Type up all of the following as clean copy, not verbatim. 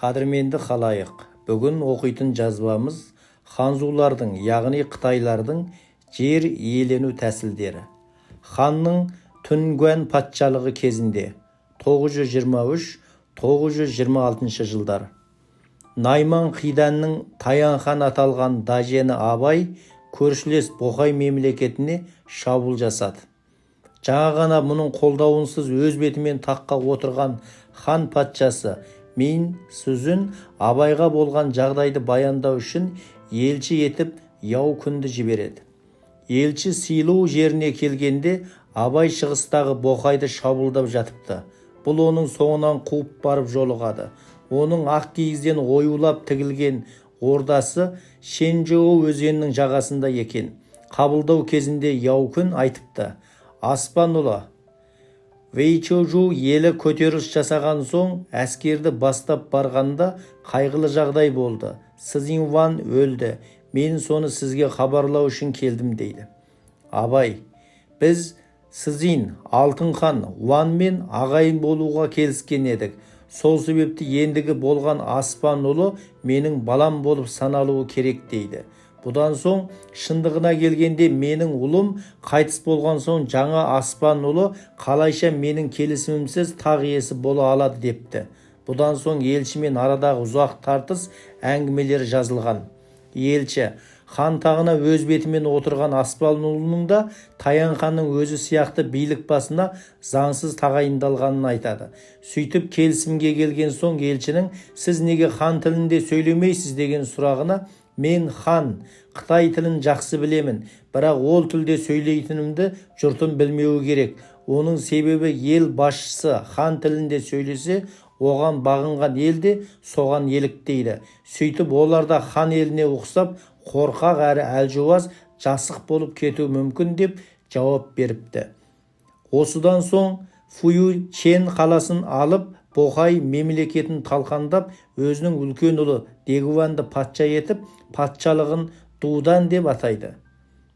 Қадірменді халайық, бүгін оқитын жазбамыз ханзулардың, яғни қытайлардың жер иелену тәсілдері. Ханның Түнгуән патшалығы кезінде 923-926 жылдар. Найман Қиданның Таян хан аталған дажені Абай көршілес Боқай мемлекетіне шабуыл жасады. Жаңа ғана мұның қолдауынсыз өз бетімен таққа отырған хан патшасы Мин Сүзін Абайға болған жағдайды баяндау үшін елші етіп Яу күнді жібереді. Елші Силу жеріне келгенде Абай шығыстағы Боқайды шабуылдап жатыпты. Бұл оның соңынан қуып барып жолығады. Оның ақ киізден оюлап тігілген ордасы Шенжоу өзенінің жағасында екен. Қабылдау кезінде Яукүн айтыпты: аспан ұлы, Вэйчжоу елі көтеріліс жасаған соң әскерді бастап барғанда қайғылы жағдай болды. Цзинь Ван өлді. Мен соны сізге хабарлау үшін келдім дейді. Абай: біз Цзинь, Алтын хан, Ван мен ағайын болуға келіскен едік. Сол себепті ендігі болған аспан ұлы менің балам болып саналуы керек дейді. Бұдан соң шындығына келгенде менің ұлым қайтыс болған соң жаңа аспан ұлы қалайша менің келісімімсіз тақ иесі бола алады депті. Бұдан соң елшімен арадағы ұзақ тартыс әңгімелері жазылған. Елші хан тағына өз бетімен отырған аспан ұлының да Таян ханның өзі сияқты билік басына заңсыз тағайындалғанын айтады. Сөйтіп келісімге келген соң елшінің сіз неге хан тілінде сөйлемейсіз деген сұрағына мен хан, Қытай тілін жақсы білемін, бірақ ол тілде сөйлейтінімді жұртым білмеуі керек. Оның себебі ел басшысы хан тілінде сөйлесе, оған бағынған ел де соған еліктейді. Сөйтіп олар да хан еліне ұқсап қорқақ әрі әлжуаз жасық болып кетуі мүмкін деп жауап беріпті. Осыдан соң Фую Чен қаласын алып Боқай мемлекетін талқандап өзінің үлкен ұлы Дегуанды патша етіп патшалығын Дудан деп атайды.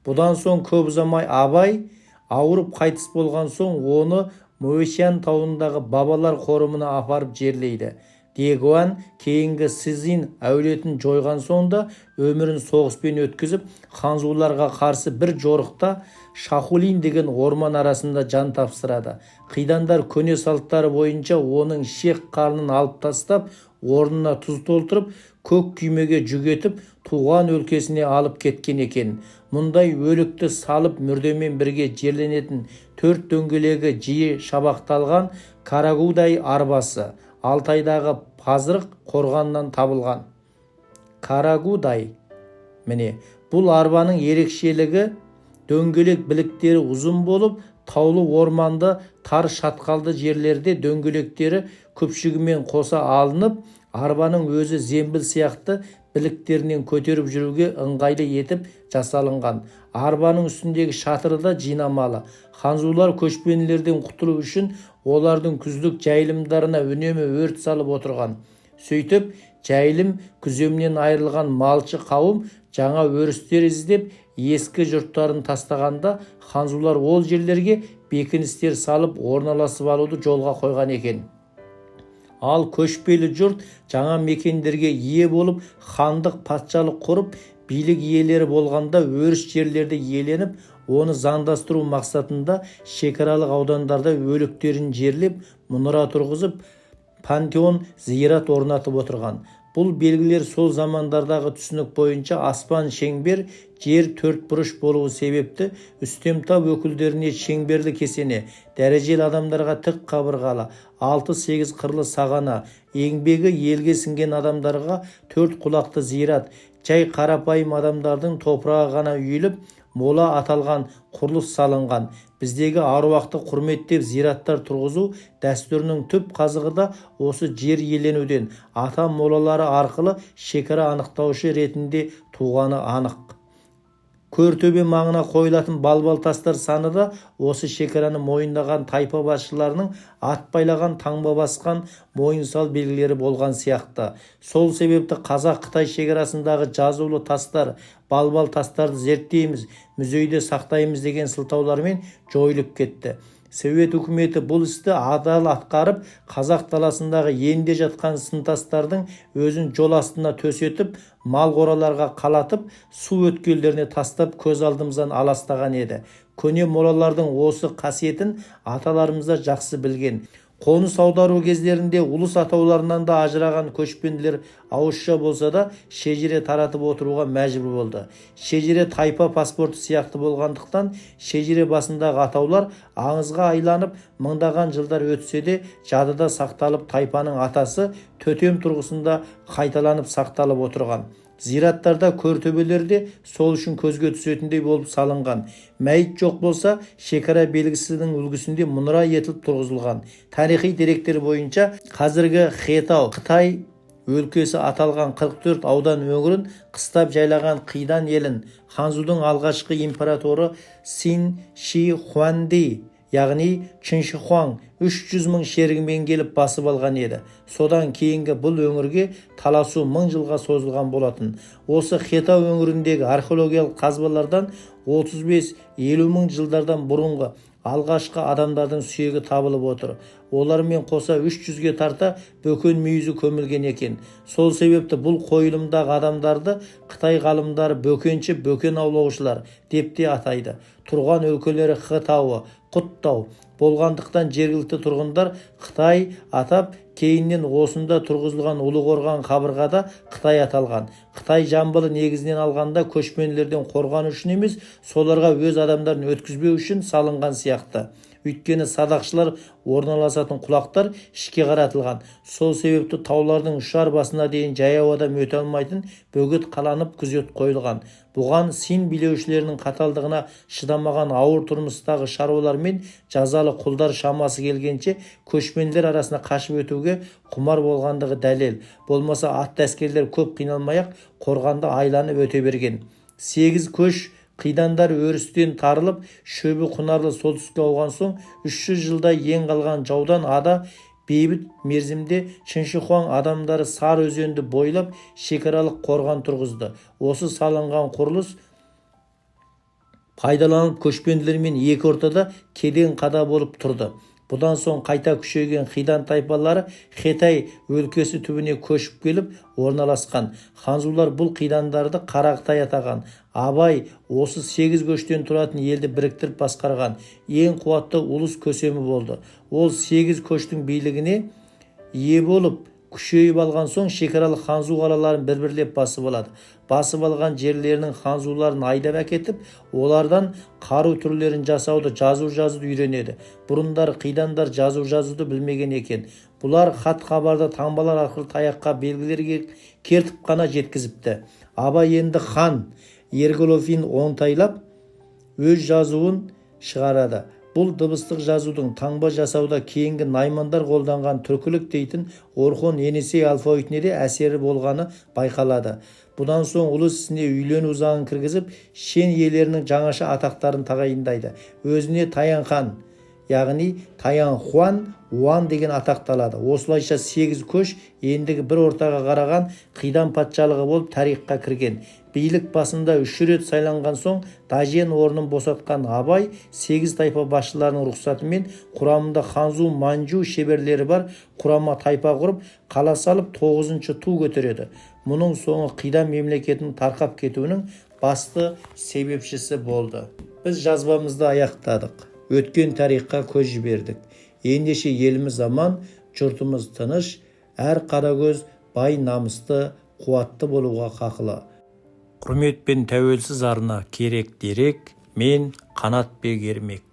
Бұдан соң көп ұзамай Абай ауырып қайтыс болған соң оны Моэшян тауындағы бабалар қорымына апарып жерлейді. Дегуан кейінгі Цзинь әулетін жойған соңда өмірін соғыспен өткізіп, ханзуларға қарсы бір жорықта Шахулин деген орман арасында жан тапсырады. Қидандар көне салттары бойынша оның шек қарнын алып тастап, орнына тұз толтырып, көк күймеге жүгетіп, туған өлкесіне алып кеткен екен. Мұндай өлікті салып мүрдемен бірге жерленетін 4 дөңгелегі жиі шабақталған Карагудай арбасы Алтайдағы Пазырық қорғанынан табылған. Карагудай. Міне, бұл арбаның ерекшелігі дөңгелек біліктері ұзын болып, таулы орманды тар шатқалды жерлерде дөңгелектері көпшігімен қоса алынып, арбаның өзі зембіл сияқты біліктерінен көтеріп жүруге ыңғайлы етіп жасалынған. Арбаның үстіндегі шатыры да жинамалы. Ханзулар көшпенділерден құтылу үшін олардың күздік жайылымдарына үнемі өрт салып отырған. Сөйтіп, жайылым күземнен айырылған малшы қауым жаңа өрістер іздеп ескі жұрттарын тастағанда ханзулар ол жерлерге бекіністер салып орналасып алуды жолға қойған екен. Ал көшпелі жұрт жаңа мекендерге ие болып, хандық патшалық құрып, билік иелері болғанда өріс жерлерді иеленіп, оны заңдастыру мақсатында шекаралық аудандарда өліктерін жерлеп, мұнара тұрғызып, пантеон зират орнатып отырған. Бұл белгілер сол замандардағы түсінік бойынша аспан шеңбер, жер төртбұрыш болуы себепті үстемтап өкілдеріне шеңберлі кесене, дәрежелі адамдарға тік қабырғалы, 6-8 қырлы сағана, еңбегі елге сіңген адамдарға 4 құлақты зират, жай қарапайым адамдардың топырағы ғана үйіліп, мола аталған құрылыс салынған. Біздегі аруақты құрметтеп зираттар тұрғызу дәстүрінің түп қазығы да осы жер иеленуден, ата молалары арқылы шекара анықтаушы ретінде туғаны анық. Көртөбе маңына қойылатын балбал тастар саны да осы шекараны мойындаған тайпа басшыларының ат байлаған, таңба басқан мойынсал белгілері болған сияқты. Сол себепті Қазақ-Қытай шекарасындағы жазулы тастар, балбал тастарды зерттейміз, музейде сақтаймыз деген сылтаулармен жойылып кетті. Совет үкіметі бұл істі адал атқарып, қазақ даласындағы енде жатқан сынтастардың өзін жол астына төсетіп, мал қораларға қалатып, су өткелдеріне тастап көз алдымыздан аластаған еді. Көне молалардың осы қасиетін аталарымыз да жақсы білген. Қоныс аудару кездерінде улус атауларынан да ажыраған көшпенділер ауызша болса да шежіре таратып отыруға мәжбүр болды. Шежіре тайпа паспорты сияқты болғандықтан шежіре басындағы атаулар аңызға айланып мыңдаған жылдар өтсе де жадыда сақталып, тайпаның атасы төтем тұрғысында қайталанып сақталып отырған. Зираттарда көртөбелерде сол үшін көзге түсетіндей болып салынған. Мәйіт жоқ болса, шекара белгісінің үлгісінде мұнара етіліп тұрғызылған. Тарихи деректер бойынша қазіргі Хетау, Қытай өлкесі аталған 44 аудан өңірін қыстап жайлаған Қидан елін Ханзудың алғашқы императоры Син Ши Хуанди, яғни Чинши Хуан 300 мың шерігімен келіп басып алған еді. Содан кейінгі бұл өңірге таласу 1000 жылға созылған болатын. Осы Хетау өңіріндегі археологиялық қазбалардан 35-50 мың жылдардан бұрынғы алғашқы адамдардың сүйегі табылып отыр. Олармен қоса 300-ге тарта бөкен мүйізі көмілген екен. Сол себепті бұл қойылымдағы адамдарды Қытай ғалымдары бөкенші, бөкен аулаушылар деп те атайды. Тұрған өлкелері Хетауы, Құттау болғандықтан жергілікті тұрғындар Қытай атап, кейіннен осында тұрғызылған Ұлы Қорған қабырғада Қытай аталған. Қытай жамбылы негізінен алғанда көшпенділерден қорғану үшін емес, соларға өз адамдарын өткізбеу үшін салынған сияқты. Өйткені садақшылар орналасатын құлақтар ішке қаратылған. Сол себепті таулардың ұшар басына дейін жаяу адам өте алмайтын бөгет қаланып күзет қойылған. Бұған Син билеушілерінің қаталдығына шыдамаған ауыр тұрмыстағы шаруалар мен жазалы құлдар шамасы келгенше көшпенділер арасына қашып өтуге құмар болғандығы дәлел. Болмаса атты әскерлер көп қиналмай-ақ қорғанды айланып өте берген. 8 көш Қидандар өрістен тарылып, шөбі құнарлы солтүстікке ауған соң 300 жылда ең қалған жаудан ада бейбіт мерзімде Чинши Хуан адамдары Сар өзенді бойлап шекаралық қорған тұрғызды. Осы салынған құрылыс пайдаланып көшпенділермен екі ортада кеден қада болып тұрды. Бұдан соң қайта күшейген Қидан тайпалары Хетай өлкесі түбіне көшіп келіп орналасқан. Ханзулар бұл Қидандарды Қарақытай атаған. Абай осы 8 көштен тұратын елді біріктіріп басқарған ең қуатты ұлыс көсемі болды. Ол 8 көштің билігіне ие болып, күшейіп алған соң шекаралық ханзу қалаларын бір-бірлеп басып алады. Басып алған жерлерінің ханзуларын айдап әкетіп, олардан қару түрлерін жасауды, жазуды үйренеді. Бұрындар Қидандар жазуды білмеген екен. Бұлар хат хабарды таңбалар арқылы таяққа белгілерге кертіп қана жеткізіпті. Абай енді хан Ерголофин оңтайлап өз жазуын шығарады. Бұл дыбыстық жазудың таңба жасауда кейінгі наймандар қолданған түркілік дейтін Орхон Енесей алфавитіне де әсері болғаны байқалады. Бұдан соң ұлыс ісіне үйлену заңын кіргізіп, шен иелерінің жаңаша атақтарын тағайындайды. Өзіне Таян хан, яғни Таян Хуан, Уан деген атақталады. Осылайша 8 көш ендігі бір ортаға қараған Қидан патшалығы болып тарихқа кірген. Билік басында 3 рет сайланған соң Дажен орнын босатқан Абай 8 тайпа басшыларының рұқсатымен құрамында Ханзу Манжу шеберлері бар құрама тайпа құрып, қала салып 9-шы ту көтереді. Мұның соңы Қидан мемлекетінің тарқап кетуінің басты себепшісі болды. Біз жазбамызды аяқтадық. Өткен тарихқа көз жібердік. Ендеше еліміз аман, жұртымыз тыныш, әр қарагөз бай намысты, қуатты болуға хақылы. Құрмет пен тәуелсіз арна керек дерек, мен Қанатбек Ермек.